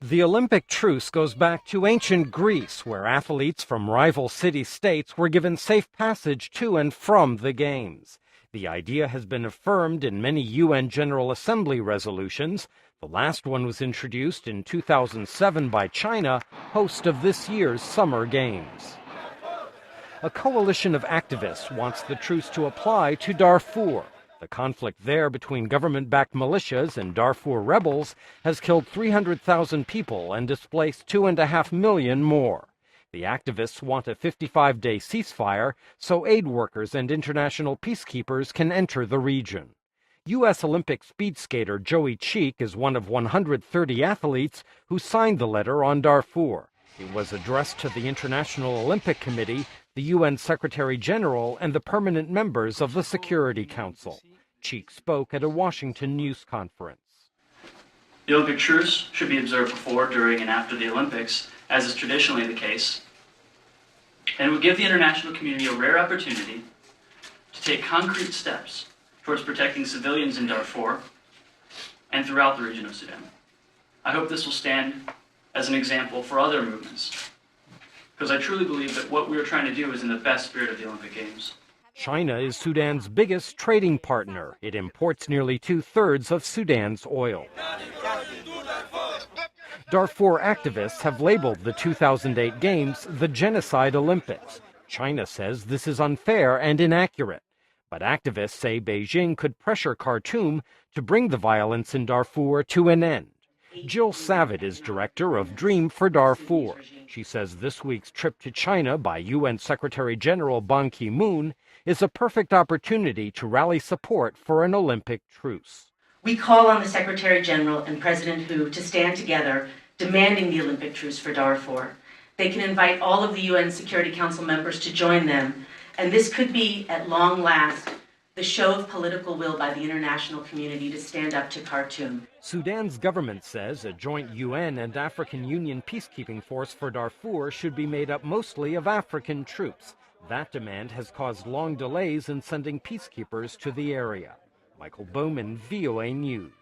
The Olympic truce goes back to ancient Greece, where athletes from rival city-states were given safe passage to and from the Games. The idea has been affirmed in many UN General Assembly resolutions. The last one was introduced in 2007 by China, host of this year's Summer Games. A coalition of activists wants the truce to apply to Darfur. The conflict there between government-backed militias and Darfur rebels has killed 300,000 people and displaced 2.5 million more. The activists want a 55-day ceasefire so aid workers and international peacekeepers can enter the region. U.S. Olympic speed skater Joey Cheek is one of 130 athletes who signed the letter on Darfur. It was addressed to the International Olympic Committee, the UN Secretary General, and the permanent members of the Security Council. Cheek spoke at a Washington news conference. The Olympic truce should be observed before, during, and after the Olympics, as is traditionally the case, and would give the international community a rare opportunity to take concrete steps towards protecting civilians in Darfur and throughout the region of Sudan. I hope this will stand as an example for other movements, because I truly believe that what we are trying to do is in the best spirit of the Olympic Games. China is Sudan's biggest trading partner. It imports nearly 2/3 of Sudan's oil. Darfur activists have labeled the 2008 Games the Genocide Olympics. China says this is unfair and inaccurate. But activists say Beijing could pressure Khartoum to bring the violence in Darfur to an end. Jill Savitt is director of Dream for Darfur. She says this week's trip to China by UN Secretary General Ban Ki-moon is a perfect opportunity to rally support for an Olympic truce. We call on the Secretary General and President Hu to stand together, demanding the Olympic truce for Darfur. They can invite all of the UN Security Council members to join them, and this could be, at long last, the show of political will by the international community to stand up to Khartoum. Sudan's government says a joint UN and African Union peacekeeping force for Darfur should be made up mostly of African troops. That demand has caused long delays in sending peacekeepers to the area. Michael Bowman, VOA News.